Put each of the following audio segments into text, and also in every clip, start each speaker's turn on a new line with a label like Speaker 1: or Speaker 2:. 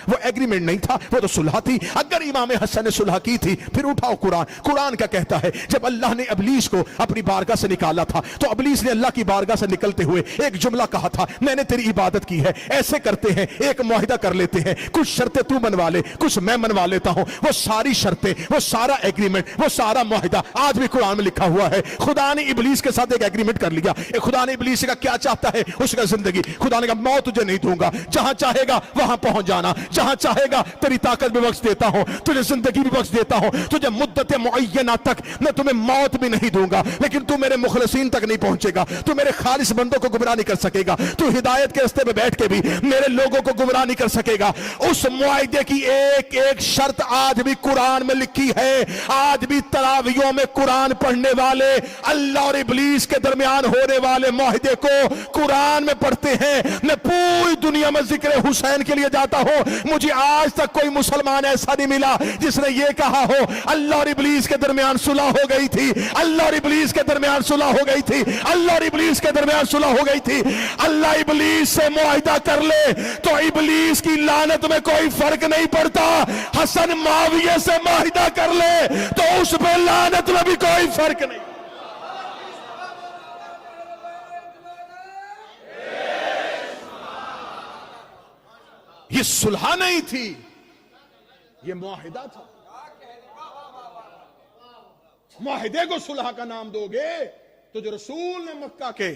Speaker 1: وہ ایگریمنٹ نہیں تھا, وہ تو صلح تھی. اگر امام حسن نے صلح کی تھی پھر اٹھاؤ قرآن کیا کہتا ہے. جب اللہ نے ابلیس کو اپنی بارگاہ سے نکالا تھا تو ابلیس نے اللہ کی بارگاہ سے نکلتے ہوئے ایک جملہ کہا تھا, میں نے تیری عبادت کی ہے. ایسے کرتے ہیں, ایک معاہدہ کر لیتے ہیں, کچھ شرطیں تو منوا لے, کچھ میں منوا لیتا ہوں. وہ ساری شرطیں, وہ سارا ایگریمنٹ, وہ سارا معاہدہ آج بھی قرآن میں لکھا ہوا ہے. خدا نے ابلیس کے ساتھ ایک ایگریمنٹ کر لیا. خدا نے ابلیس کا کیا چاہتا ہے, اس کا زندگی. خدا نے کہا موت تجھے نہیں دوں گا, جہاں چاہے گا وہاں پہنچ جانا, جہاں چاہے گا تیری طاقت بھی بخش دیتا ہوں, تجھے زندگی بھی بخش دیتا ہوں, تجھے مدت معینہ تک میں تمہیں موت بھی نہیں دوں گا, لیکن تو میرے مخلصین تک نہیں پہنچے گا, تو میرے خالص بندوں کو گمراہ نہیں کر سکے گا, تو ہدایت کے راستے پہ بیٹھ کے بھی میرے لوگوں کو گمراہ نہیں کر سکے گا. اس معاہدے کی ایک ایک شرط آج بھی قرآن میں لکھی ہے. آج بھی تراویحوں میں قرآن پڑھنے والے اللہ اور ابلیس کے درمیان ہونے والے معاہدے کو قرآن میں پڑھتے ہیں. میں پوری دنیا میں ذکر حسین کے لیے جاتا ہوں, مجھے آج تک کوئی مسلمان ایسا نہیں ملا جس نے یہ کہا ہو اللہ اور ابلیس کے درمیان صلح ہو گئی تھی, اللہ اور ابلیس کے درمیان صلح ہو گئی تھی, اللہ اور ابلیس کے درمیان صلح ہو گئی تھی. اللہ ابلیس سے معاہدہ کر لے تو ابلیس کی لعنت میں کوئی فرق نہیں پڑتا. حسن معاویہ سے معاہدہ کر لے تو اس پہ لعنت میں بھی کوئی فرق نہیں. یہ صلح نہیں تھی, یہ معاہدہ تھا. معاہدے کو صلح کا نام دو گے تو جو رسول نے مکہ کے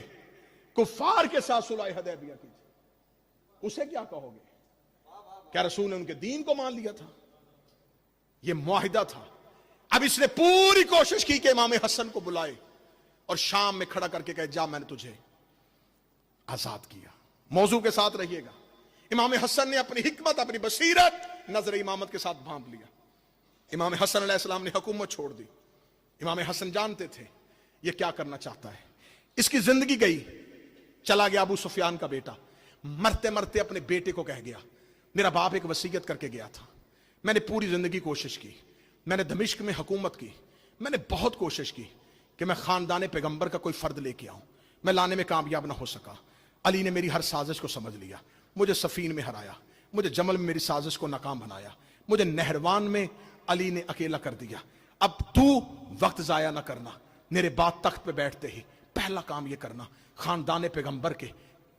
Speaker 1: کفار کے ساتھ صلح حدیبیہ کی تھی اسے کیا کہو گے؟ کیا رسول نے ان کے دین کو مان لیا تھا؟ یہ معاہدہ تھا. اب اس نے پوری کوشش کی کہ امام حسن کو بلائے اور شام میں کھڑا کر کے کہے جا میں نے تجھے آزاد کیا. موضوع کے ساتھ رہیے گا. امام حسن نے اپنی حکمت, اپنی بصیرت نظر امامت کے ساتھ بھانپ لیا. امام حسن علیہ السلام نے حکومت چھوڑ دی. امام حسن جانتے تھے یہ کیا کرنا چاہتا ہے. اس کی زندگی گئی, چلا گیا ابو سفیان کا بیٹا. مرتے مرتے اپنے بیٹے کو کہہ گیا, میرا باپ ایک وصیت کر کے گیا تھا, میں نے پوری زندگی کوشش کی, میں نے دمشق میں حکومت کی, میں نے بہت کوشش کی کہ میں خاندان پیغمبر کا کوئی فرد لے کے آؤں, میں لانے میں کامیاب نہ ہو سکا. علی نے میری ہر سازش کو سمجھ لیا, مجھے صفین میں ہرایا, مجھے جمل میں میری سازش کو ناکام بنایا, مجھے نہروان میں علی نے اکیلا کر دیا. اب تو وقت ضائع نہ کرنا, میرے بعد تخت پہ بیٹھتے ہی پہلا کام یہ کرنا خاندان پیغمبر کے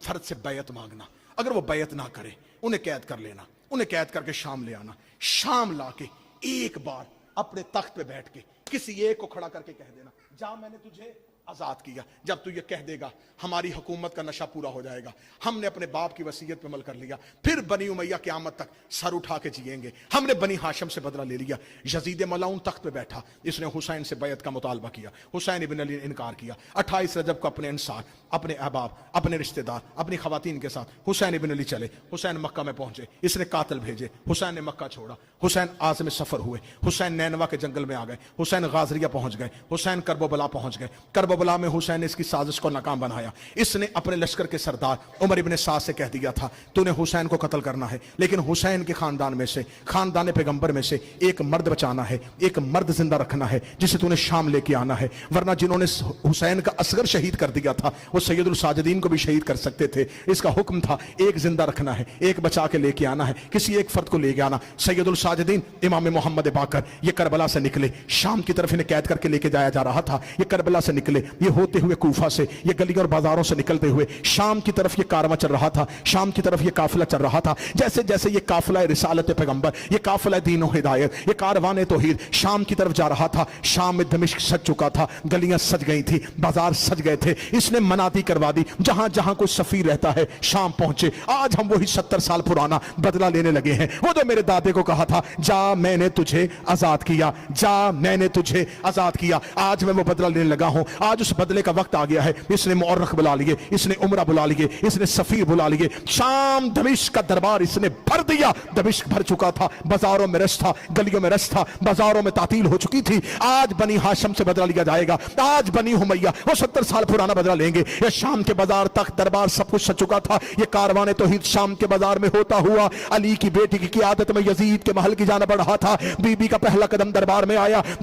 Speaker 1: فرد سے بیعت مانگنا. اگر وہ بیعت نہ کرے انہیں قید کر لینا, انہیں قید کر کے شام لے آنا. شام لا کے ایک بار اپنے تخت پہ بیٹھ کے کسی ایک کو کھڑا کر کے کہہ دینا جا میں نے تجھے آزاد کیا. جب تو یہ کہہ دے گا ہماری حکومت کا نشہ پورا ہو جائے گا, ہم نے اپنے باپ کی وصیت پہ عمل کر لیا, پھر بنی امیہ قیامت تک سر اٹھا کے جئیں گے. ہم نے بنی ہاشم سے بدلہ لے لیا. یزید ملعون تخت پہ بیٹھا, اس نے حسین سے بیعت کا مطالبہ کیا, حسین ابن علی نے انکار کیا. 28 رجب کو اپنے انصار, اپنے احباب, اپنے رشتہ دار, اپنی خواتین کے ساتھ حسین ابن علی چلے. حسین مکہ میں پہنچے, اس نے قاتل بھیجے, حسین نے مکہ چھوڑا. حسین عازم سفر ہوئے, حسین نینوا کے جنگل میں آ گئے, حسین غازریہ پہنچ گئے, حسین کرب و بلا پہنچ گئے. کرب و بلا میں حسین نے اس کی سازش کو ناکام بنایا. اس نے اپنے لشکر کے سردار عمر ابن سعد سے کہہ دیا تھا تو نے حسین کو قتل کرنا ہے, لیکن حسین کے خاندان میں سے, خاندان پیغمبر میں سے ایک مرد بچانا ہے, ایک مرد زندہ رکھنا ہے جسے تو نے شام لے کے آنا ہے. ورنہ جنہوں نے حسین کا اصغر شہید کر دیا تھا وہ سید الساجدین کو بھی شہید کر سکتے تھے. اس کا حکم تھا ایک زندہ رکھنا ہے, ایک بچا کے لے کے آنا ہے, کسی ایک فرد کو لے کے آنا. سید الساجدین امام محمد باقر یہ کربلا سے نکلے, شام کی طرف انہیں قید کر کے لے کے جایا جا رہا تھا. یہ کربلا سے نکلے, یہ ہوتے ہوئے کوفہ سے, یہ گلیوں اور بازاروں سے نکلتے ہوئے شام کی طرف یہ کارواں چل رہا تھا, شام کی طرف یہ قافلہ چل رہا تھا. جیسے جیسے یہ قافلہ رسالت پیغمبر, یہ قافلہ دین و ہدایت, یہ کاروان توحید شام کی طرف جا رہا تھا. شام میں دمشق سج چکا تھا, گلیاں سج گئی تھی, بازار سج گئے تھے. اس نے منادی کروا دی, جہاں جہاں کوئی سفیر رہتا ہے شام پہنچے. آج ہم وہی 70 سال پرانا بدلہ لینے لگے ہیں. وہ تو میرے دادے کو کہا تھا جا میں نے تجھے آزاد کیا, جا میں نے تجھے آزاد کیا. آج میں وہ بدلہ لینے لگا ہوں. آج اس بدلے کا وقت آ گیا ہے. اس نے مورخ بلا لیے, اس نے عمرہ بلا لیے, اس نے سفیر بلا لیے. شام دمشق کا دربار اس نے بھر دیا. دمشق بھر چکا تھا, بازاروں میں رش تھا, گلیوں میں رش تھا, بازاروں میں تعطیل ہو چکی تھی. آج بنی ہاشم سے بدلہ لیا جائے گا, آج بنی امیہ وہ 70 سال پرانا بدلہ لیں گے. یہ شام کے بازار تک دربار سب کچھ سج چکا تھا. یہ کاروان توحید شام کے بازار میں ہوتا ہوا علی کی بیٹی کی قیادت میں یزید کے محل کی جانب بڑھ رہا تھا. بی بی کا پہلا قدم دربار میں آیا.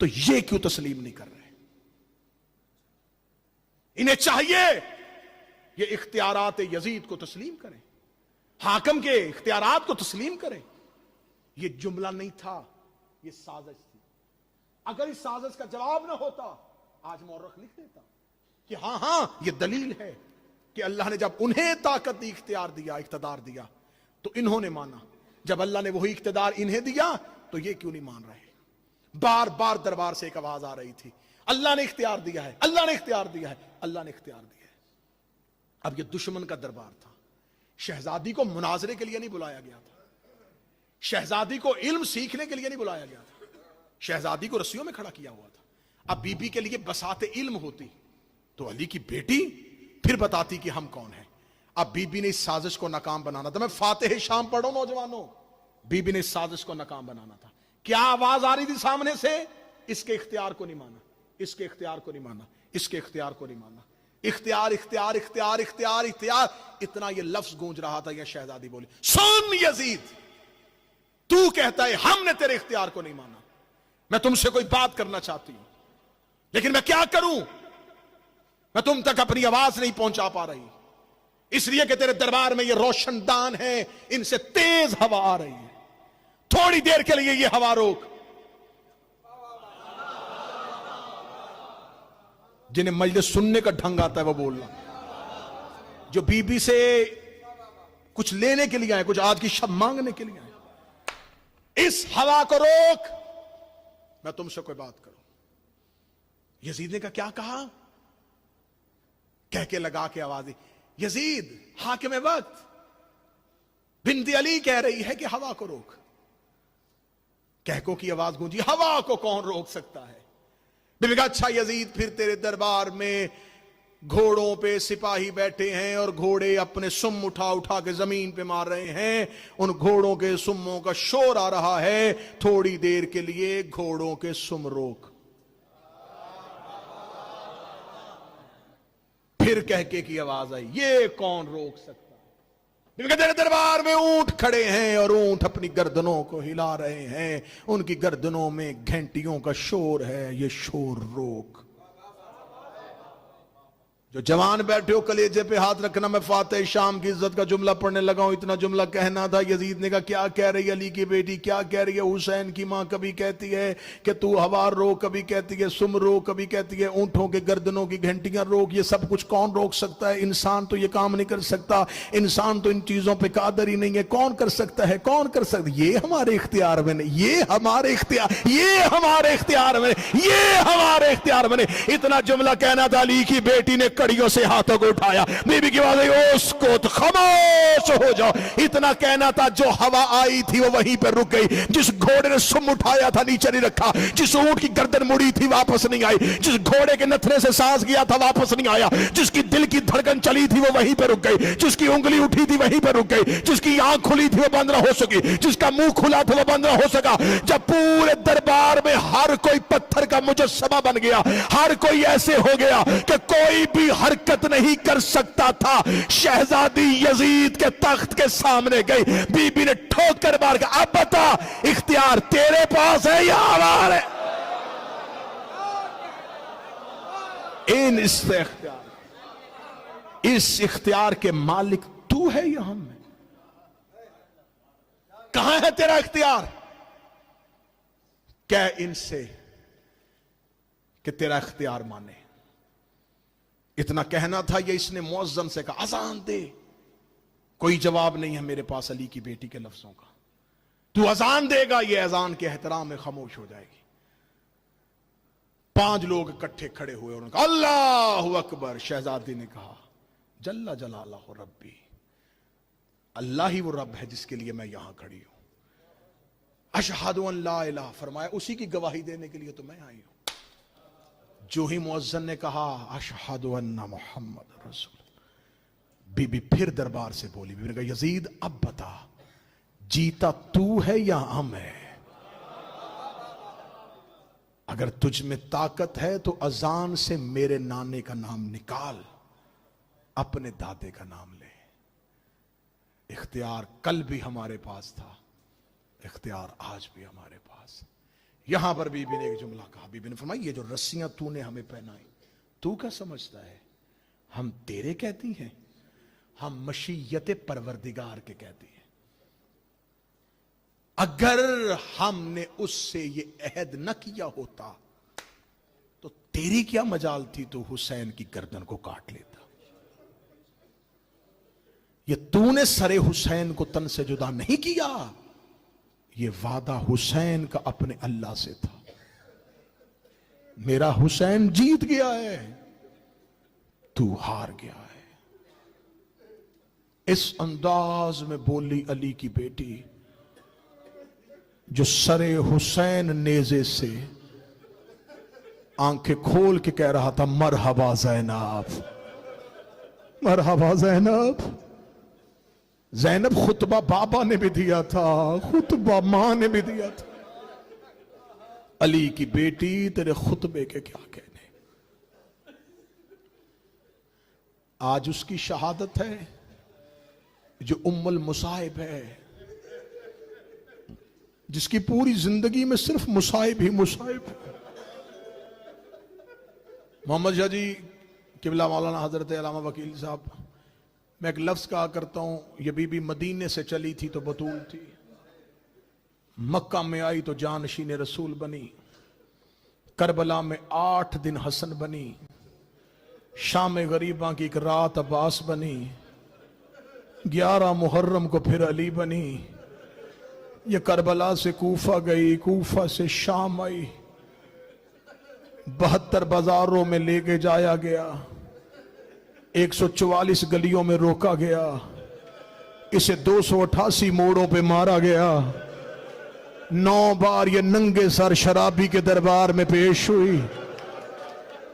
Speaker 1: تو یہ کیوں تسلیم نہیں کر رہے؟ انہیں چاہیے یہ اختیارات یزید کو تسلیم کریں، حاکم کے اختیارات کو تسلیم کریں۔ یہ جملہ نہیں تھا، یہ سازش تھی۔ اگر اس سازش کا جواب نہ ہوتا آج مورخ لکھ دیتا کہ ہاں یہ دلیل ہے کہ اللہ نے جب انہیں طاقت دی، اختیار دیا، اقتدار دیا تو انہوں نے مانا، جب اللہ نے وہی اقتدار انہیں دیا تو یہ کیوں نہیں مان رہے؟ بار بار دربار سے ایک آواز آ رہی تھی، اللہ نے اختیار دیا ہے، اللہ نے اختیار دیا ہے، اللہ نے اختیار دیا ہے۔ اب یہ دشمن کا دربار تھا، شہزادی کو مناظرے کے لیے نہیں بلایا گیا تھا، شہزادی کو علم سیکھنے کے لیے نہیں بلایا گیا تھا، شہزادی کو رسیوں میں کھڑا کیا ہوا تھا۔ اب بی بی کے لیے بساط علم ہوتی تو علی کی بیٹی پھر بتاتی کہ ہم کون ہیں۔ اب بی بی نے اس سازش کو ناکام بنانا تھا۔ میں فاتح شام پڑھو نوجوانوں، بی بی نے اس سازش کو ناکام بنانا تھا۔ کیا آواز آ رہی تھی سامنے سے؟ اس کے اختیار کو نہیں مانا، اس کے اختیار کو نہیں مانا، اس کے اختیار کو نہیں مانا۔ اختیار اختیار اختیار اختیار اختیار، اتنا یہ لفظ گونج رہا تھا۔ یہ شہزادی بولی، سن یزید، تو کہتا ہے ہم نے تیرے اختیار کو نہیں مانا، میں تم سے کوئی بات کرنا چاہتی ہوں لیکن میں کیا کروں؟ میں تم تک اپنی آواز نہیں پہنچا پا رہی، اس لیے کہ تیرے دربار میں یہ روشن دان ہے، ان سے تیز ہوا آ رہی ہے، تھوڑی دیر کے لیے یہ ہوا روک۔ جنہیں مجلس سننے کا ڈھنگ آتا ہے وہ بولنا، جو بی بی سے کچھ لینے کے لیے آئے، کچھ آج کی شب مانگنے کے لیے آئے، اس ہوا کو روک، میں تم سے کوئی بات کروں۔ یزید نے کہا کہہ کے لگا کے آواز دی، یزید حاکم وقت، بنت علی کہہ رہی ہے کہ ہوا کو روک۔ کہکوں کی آواز گونجی، ہوا کو کون روک سکتا ہے؟ بی بی کہا اچھا یزید، پھر تیرے دربار میں گھوڑوں پہ سپاہی بیٹھے ہیں اور گھوڑے اپنے سم اٹھا کے زمین پہ مار رہے ہیں، ان گھوڑوں کے سموں کا شور آ رہا ہے، تھوڑی دیر کے لیے گھوڑوں کے سم روک۔ پھر کہکے کی آواز آئی، یہ کون روک سکتا ہے؟ تیرے دربار میں اونٹ کھڑے ہیں اور اونٹ اپنی گردنوں کو ہلا رہے ہیں، ان کی گردنوں میں گھنٹیوں کا شور ہے، یہ شور روک۔ جو جوان بیٹھے ہو کلیجے پہ ہاتھ رکھنا، میں فاتح شام کی عزت کا جملہ پڑھنے لگا ہوں، اتنا جملہ کہنا تھا۔ یزید نے کہا کیا کہہ رہی علی کی بیٹی، کیا کہہ رہی ہے حسین کی ماں؟ کبھی کہتی ہے کہ تو ہوا روک، کبھی کہتی ہے سم روک، کبھی کہتی ہے اونٹوں کے گردنوں کی گھنٹیاں روک۔ یہ سب کچھ کون روک سکتا ہے؟ انسان تو یہ کام نہیں کر سکتا، انسان تو ان چیزوں پہ قادر ہی نہیں ہے۔ کون کر سکتا ہے؟ کون کر سکتا ہے؟ یہ ہمارے اختیار میں نہیں، یہ ہمارے اختیار، یہ ہمارے اختیار میں نہیں، یہ ہمارے اختیار میں نہیں۔ اتنا جملہ کہنا تھا، علی کی بیٹی نے کڑیوں سے ہاتھوں کو اٹھایا، بی بی کی آواز آئی، اس کو خاموش ہو جاؤ۔ اتنا کہنا تھا، جو ہوا آئی تھی وہ وہیں پہ رک گئی، جس گھوڑے نے سم اٹھایا تھا نیچے نہیں رکھا، جس اونٹ کی گردن مڑی تھی واپس نہیں آئی، جس گھوڑے کے نتھرے سے سانس گیا تھا واپس نہیں آیا، جس کی دل کی دھڑکن چلی تھی وہ وہیں پہ رک گئی، جس کی انگلی اٹھی تھی وہیں پہ رک گئی، جس کی آنکھ کھلی تھی وہ بند نہ ہو سکی، جس کا منہ کھلا تھا وہ بند نہ ہو سکا۔ جب پورے دربار میں ہر کوئی پتھر کا مجسمہ بن گیا، ہر کوئی ایسے ہو گیا کہ کوئی بھی حرکت نہیں کر سکتا تھا، شہزادی یزید کے تخت کے سامنے گئی، بی بی نے ٹھوکر مار کے، اب بتا اختیار تیرے پاس ہے یا ہمارے؟ اس اختیار کے مالک تو ہے یا ہم ہیں؟ کہاں ہے تیرا اختیار؟ کہہ ان سے کہ تیرا اختیار مانے۔ اتنا کہنا تھا، یہ اس نے مؤذن سے کہا اذان دے، کوئی جواب نہیں ہے میرے پاس علی کی بیٹی کے لفظوں کا، تو اذان دے گا، یہ اذان کے احترام میں خاموش ہو جائے گی۔ 5 لوگ اکٹھے کھڑے ہوئے اور کہا اللہ اکبر۔ شہزادی نے کہا جل جلالہ ربی، اللہ ہی وہ رب ہے جس کے لیے میں یہاں کھڑی ہوں، اشہد ان لا الہ، فرمایا اسی کی گواہی دینے کے لیے تو میں آئی ہوں۔ جو ہی مؤذن نے کہا اشہد ان محمد رسول، بی بی پھر دربار سے بولی، بی بی نے کہا یزید اب بتا، جیتا تو ہے یا ہم ہے؟ اگر تجھ میں طاقت ہے تو اذان سے میرے نانے کا نام نکال، اپنے دادے کا نام لے۔ اختیار کل بھی ہمارے پاس تھا، اختیار آج بھی ہمارے پاس۔ یہاں پر بی بی نے ایک جملہ کہا، بی بی نے فرمایا یہ جو رسیاں تو نے ہمیں پہنائی تو کیا سمجھتا ہے ہم تیرے کہتی ہیں؟ ہم مشیت پروردگار کے کہتی ہیں۔ اگر ہم نے اس سے یہ عہد نہ کیا ہوتا تو تیری کیا مجال تھی تو حسین کی گردن کو کاٹ لیتا۔ یہ تو نے سر حسین کو تن سے جدا نہیں کیا، یہ وعدہ حسین کا اپنے اللہ سے تھا۔ میرا حسین جیت گیا ہے، تو ہار گیا ہے۔ اس انداز میں بولی علی کی بیٹی جو سر حسین نیزے سے آنکھیں کھول کے کہہ رہا تھا مرحبا زینب، مرحبا زینب۔ زینب خطبہ بابا نے بھی دیا تھا، خطبہ ماں نے بھی دیا تھا۔ علی کی بیٹی تیرے خطبے کے کیا کہنے۔ آج اس کی شہادت ہے جو ام المصائب ہے، جس کی پوری زندگی میں صرف مصائب ہی مصائب ہے۔ محمد شاہ جی قبلہ مولانا حضرت علامہ وکیل صاحب، میں ایک لفظ کہا کرتا ہوں، یہ بی بی مدینے سے چلی تھی تو بطول تھی، مکہ میں آئی تو جانشین رسول بنی، کربلا میں 8 دن حسن بنی، شام غریباں کی ایک رات عباس بنی، 11 محرم کو پھر علی بنی، یہ کربلا سے کوفہ گئی، کوفہ سے شام آئی، 72 بازاروں میں لے کے جایا گیا، 144 گلیوں میں روکا گیا، اسے 288 موڑوں پہ مارا گیا، 9 بار یہ ننگے سر شرابی کے دربار میں پیش ہوئی،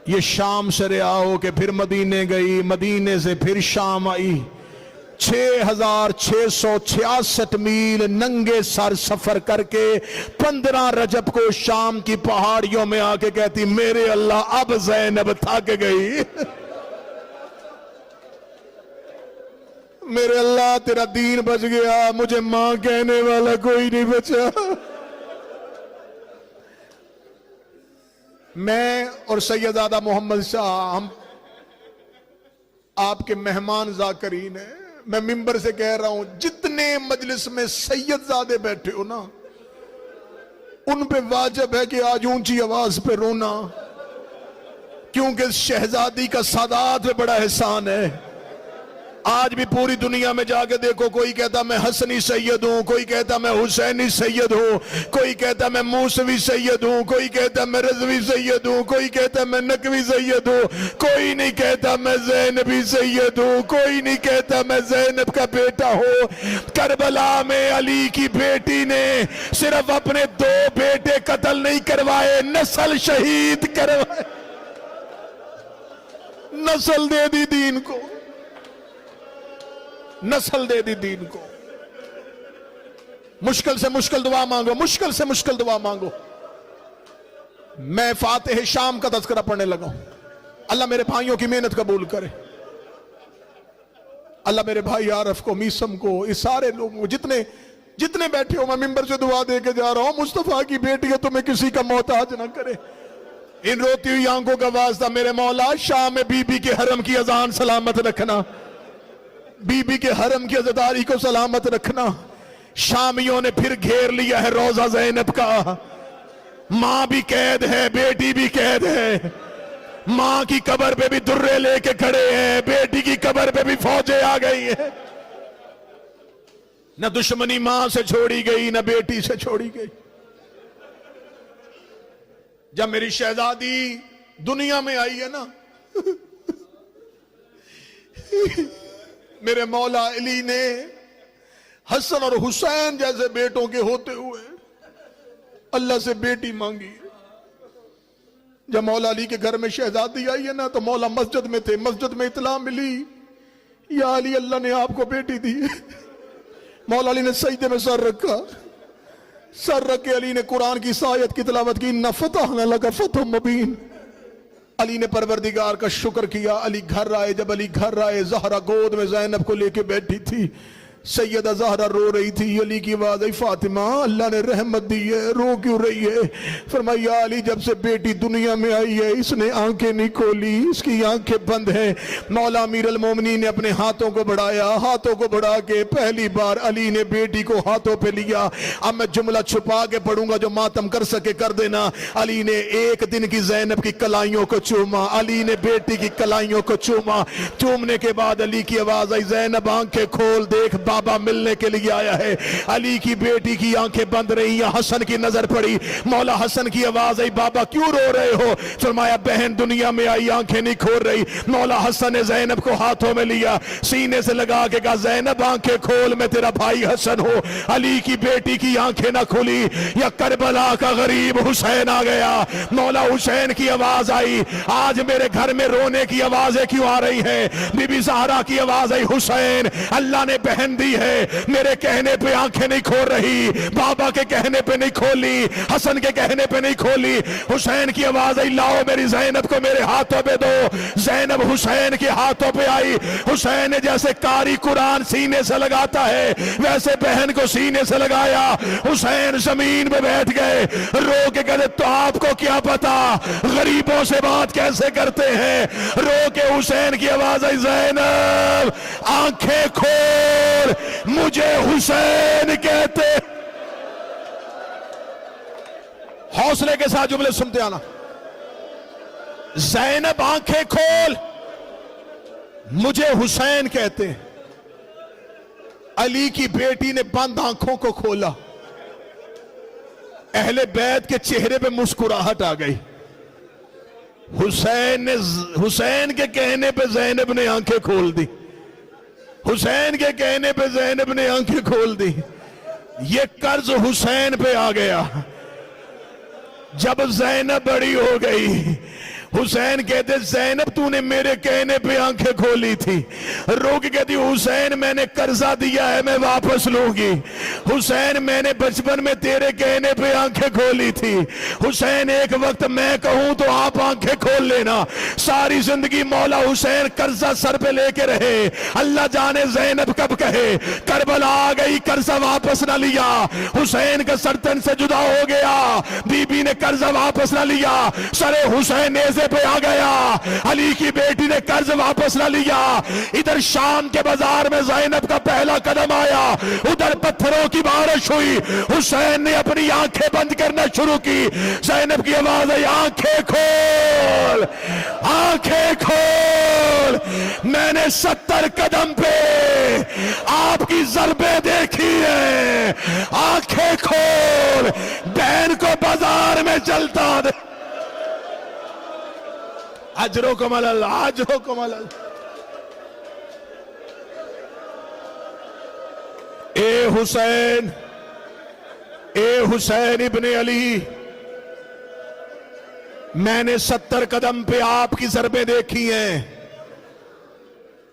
Speaker 1: یہ شام سے رہا ہو کے پھر مدینے گئی، مدینے سے پھر شام آئی، 6666 میل ننگے سر سفر کر کے 15 رجب کو شام کی پہاڑیوں میں آ کے کہتی میرے اللہ اب زینب تھک گئی، میرے اللہ تیرا دین بچ گیا، مجھے ماں کہنے والا کوئی نہیں بچا۔ میں اور سیدزادہ محمد شاہ ہم آپ کے مہمان ذاکرین ہیں۔ میں ممبر سے کہہ رہا ہوں جتنے مجلس میں سیدزادے بیٹھے ہو نا، ان پہ واجب ہے کہ آج اونچی آواز پہ رونا، کیونکہ شہزادی کا سادات پہ بڑا احسان ہے۔ آج بھی پوری دنیا میں جا کے دیکھو، کوئی کہتا میں حسنی سید ہوں، کوئی کہتا میں حسینی سید ہوں، کوئی کہتا میں موسوی سید ہوں، کوئی کہتا میں رضوی سید ہوں، کوئی کہتا میں نقوی سید ہوں، کوئی نہیں کہتا میں زینبی سید ہوں، کوئی نہیں کہتا میں زینب کا بیٹا ہوں۔ کربلا میں علی کی بیٹی نے صرف اپنے 2 بیٹے قتل نہیں کروائے، نسل شہید کروائے، نسل دے دی دین کو، نسل دے دی دین کو۔ مشکل سے مشکل دعا مانگو، مشکل سے مشکل دعا مانگو۔ میں فاتح شام کا تذکرہ پڑھنے لگا ہوں۔ اللہ میرے بھائیوں کی محنت قبول کرے، اللہ میرے بھائی عارف کو، میسم کو، اس سارے لوگوں کو جتنے بیٹھے ہو، میں ممبر سے دعا دے کے جا رہا ہوں، مصطفیٰ کی بیٹی ہے تمہیں کسی کا محتاج نہ کرے۔ ان روتی ہوئی آنکھوں کا واسطہ میرے مولا شام میں بی بی کے حرم کی اذان سلامت رکھنا، بی بی کے حرم کی عزاداری کو سلامت رکھنا۔ شامیوں نے پھر گھیر لیا ہے روضہ زینب کا، ماں بھی قید ہے، بیٹی بھی قید ہے، ماں کی قبر پہ بھی درے لے کے کھڑے ہیں، بیٹی کی قبر پہ بھی فوجیں آ گئی ہیں۔ نہ دشمنی ماں سے چھوڑی گئی، نہ بیٹی سے چھوڑی گئی۔ جب میری شہزادی دنیا میں آئی ہے نا، میرے مولا علی نے حسن اور حسین جیسے بیٹوں کے ہوتے ہوئے اللہ سے بیٹی مانگی۔ جب مولا علی کے گھر میں شہزادی آئی ہے نا تو مولا مسجد میں تھے، مسجد میں اطلاع ملی یا علی اللہ نے آپ کو بیٹی دی۔ مولا علی نے سجدے میں سر رکھا، سر رکھ کے علی نے قرآن کی آیت کی تلاوت کی، اِنَّا فَتَحْنَا لَكَ فَتْحًا مُبِينًا۔ علی نے پروردگار کا شکر کیا۔ علی گھر آئے، جب علی گھر آئے زہرا گود میں زینب کو لے کے بیٹھی تھی، سیدہ زہرا رو رہی تھی، علی کی آواز آئی، فاطمہ اللہ نے رحمت دی ہے، رو کیوں رہی ہے؟ فرمایا یا علی جب سے بیٹی دنیا میں آئی ہے اس نے آنکھیں نہیں کھولی، اس کی آنکھیں بند ہیں۔ مولا امیر المومنین نے اپنے ہاتھوں کو بڑھایا، ہاتھوں کو بڑھا کے پہلی بار علی نے بیٹی کو ہاتھوں پہ لیا۔ اب میں جملہ چھپا کے پڑھوں گا، جو ماتم کر سکے کر دینا۔ علی نے ایک دن کی زینب کی کلائیوں کو چوما، علی نے بیٹی کی کلائیوں کو چوما۔ چومنے کے بعد علی کی آواز آئی، زینب آنکھیں کھول، دیکھ بابا ملنے کے لیے آیا ہے۔ علی کی بیٹی کی آنکھیں بند رہی، حسن کی نظر پڑی، مولا حسن کی آواز آئی، بابا کیوں رو رہے ہو؟ فرمایا بہن دنیا میں آئی آنکھیں نہیں کھول رہی۔ مولا حسن نے زینب کو ہاتھوں میں لیا، سینے سے لگا کے کہا زینب آنکھیں کھول، میں تیرا بھائی حسن ہوں۔ علی کی بیٹی کی آنکھیں نہ کھلی، یا کربلا کا غریب حسین آ گیا۔ مولا حسین کی آواز آئی، آج میرے گھر میں رونے کی آوازیں کیوں آ رہی ہیں؟ بی بی زہرا کی آواز آئی، حسین اللہ نے بہن دی ہے، میرے کہنے پہ آنکھیں نہیں کھول رہی، بابا کے کہنے پہ نہیں کھولی، حسن کے کہنے پہ نہیں کھولی۔ حسین کی آواز آئی، لاؤ میری زینب کو میرے ہاتھوں پہ دو۔ زینب حسین کے ہاتھوں پہ آئی۔ حسین نے جیسے قاری قرآن سینے سے لگاتا ہے ویسے بہن کو سینے سے لگایا۔ حسین زمین پہ بیٹھ گئے، رو کے کہتے تو آپ کو کیا پتا غریبوں سے بات کیسے کرتے ہیں؟ رو کے حسین کی آواز آئی، زینب آنکھیں کھول، مجھے حسین کہتے۔ حوصلے کے ساتھ جملے سنتے آنا، زینب آنکھیں کھول، مجھے حسین کہتے۔ علی کی بیٹی نے بند آنکھوں کو کھولا، اہل بیت کے چہرے پہ مسکراہٹ آ گئی۔ حسین کے کہنے پہ زینب نے آنکھیں کھول دی، حسین کے کہنے پہ زینب نے آنکھیں کھول دی۔ یہ قرض حسین پہ آ گیا۔ جب زینب بڑی ہو گئی، حسین کہتے زینب تو نے میرے کہنے پہ آنکھیں کھولی تھی، رو کے کہتی حسین میں نے قرضہ دیا ہے میں واپس لوں گی، حسین میں نے بچپن میں تیرے کہنے پہ آنکھیں کھولی تھی، حسین ایک وقت میں کہوں تو آپ آنکھیں کھول لینا۔ ساری زندگی مولا حسین قرضہ سر پہ لے کے رہے، اللہ جانے زینب کب کہے کربلا آ گئی قرضہ واپس نہ لیا، حسین کا سر تن سے جدا ہو گیا، بی بی نے قرضہ واپس نہ لیا، سر حسین نیزے پہ آ گیا، علی کی بیٹی نے قرض واپس نہ لیا۔ ادھر شام کے بازار میں زینب کا پہلا قدم آیا، ادھر پتھروں کی بارش ہوئی، حسین نے اپنی آنکھیں بند کرنا شروع کی۔ زینب کی آواز آئی، آنکھیں کھول، آنکھیں کھول، میں نے 70 قدم پہ آپ کی ضربیں دیکھی ہیں، آنکھیں کھول، بہن کو بازار میں چلتا دے۔ اجرکم اللہ، اجرکم اللہ۔ اے حسین ابن علی، میں نے 70 قدم پہ آپ کی ضربیں دیکھی ہیں۔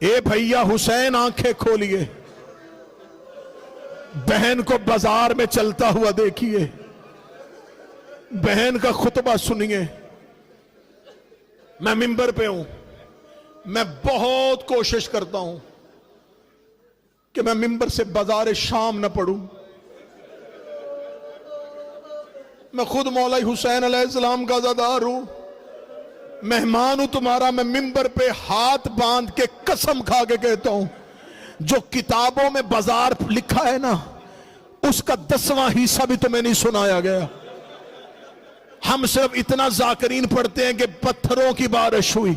Speaker 1: اے بھیا حسین آنکھیں کھولیے، بہن کو بازار میں چلتا ہوا دیکھیے، بہن کا خطبہ سنیے۔ میں منبر پہ ہوں، میں بہت کوشش کرتا ہوں کہ میں منبر سے بازار شام نہ پڑھوں۔ میں خود مولا حسین علیہ السلام کا عزادار ہوں، مہمان ہوں تمہارا۔ میں منبر پہ ہاتھ باندھ کے قسم کھا کے کہتا ہوں، جو کتابوں میں بازار لکھا ہے نا اس کا 10واں حصہ بھی تمہیں نہیں سنایا گیا۔ ہم صرف اتنا ذاکرین پڑھتے ہیں کہ پتھروں کی بارش ہوئی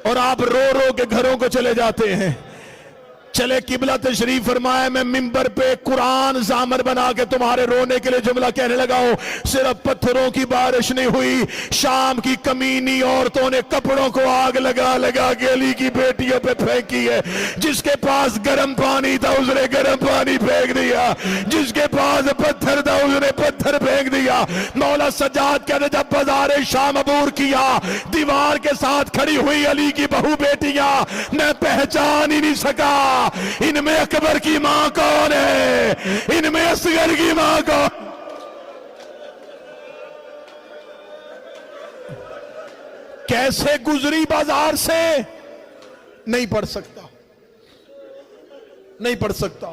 Speaker 1: اور آپ رو رو کے گھروں کو چلے جاتے ہیں۔ چلے قبلہ تشریف فرمائے، میں منبر پہ قرآن زامر بنا کے تمہارے رونے کے لئے جملہ کہنے لگا ہوں۔ صرف پتھروں کی بارش نہیں ہوئی، شام کی کمینی عورتوں نے کپڑوں کو آگ لگا لگا کے علی کی بیٹیوں پہ پھینکی ہے۔ جس کے پاس گرم پانی تھا اس نے گرم پانی پھینک دیا، جس کے پاس پتھر تھا اس نے پتھر پھینک دیا۔ مولا سجاد کہتے جب بازار شام عبور کیا، دیوار کے ساتھ کھڑی ہوئی علی کی بہو بیٹیاں، میں پہچان ہی نہیں سکا ان میں اکبر کی ماں کون ہے، ان میں اصغر کی ماں کون۔ کیسے گزری بازار سے نہیں پڑھ سکتا، نہیں پڑھ سکتا۔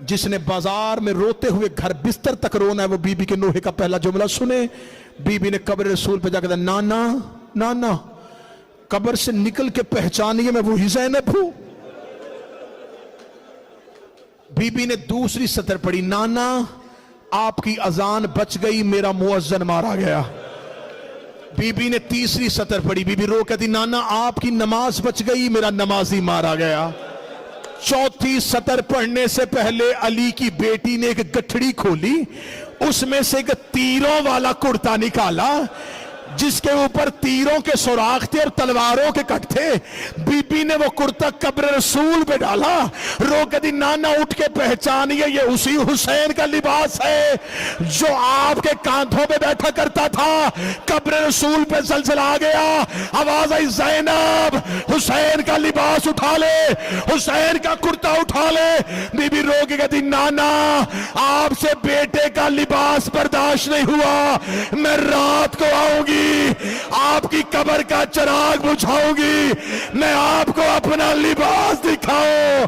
Speaker 1: جس نے بازار میں روتے ہوئے گھر بستر تک رونا ہے وہ بی بی کے نوحے کا پہلا جملہ سنے. بی بی نے قبر رسول پہ جا کے نانا نانا قبر سے نکل کے پہچانیے میں وہی زینب ہوں. بی بی نے دوسری سطر پڑھی نانا آپ کی اذان بچ گئی میرا مؤذن مارا گیا. بی بی نے تیسری سطر پڑھی, بی بی رو کہتی نانا آپ کی نماز بچ گئی میرا نمازی مارا گیا. چوتھی سطر پڑھنے سے پہلے علی کی بیٹی نے ایک گٹھڑی کھولی, اس میں سے ایک تیروں والا کرتا نکالا جس کے اوپر تیروں کے سوراخ تھے اور تلواروں کے کٹ تھے. بی بی نے وہ کرتا قبر رسول پہ ڈالا, رو کے دی نانا اٹھ کے پہچانیے یہ اسی حسین کا لباس ہے جو آپ کے کاندھوں پہ بیٹھا کرتا تھا. قبر رسول پہ زلزلہ آ گیا, آواز آئی زینب حسین کا لباس اٹھا لے, حسین کا کرتا اٹھا لے. بی بی رو کے کہتی نانا آپ سے بیٹے کا لباس برداشت نہیں ہوا, میں رات کو آؤں گی آپ کی قبر کا چراغ بجھاؤں گی, میں آپ کو اپنا لباس دکھاؤں.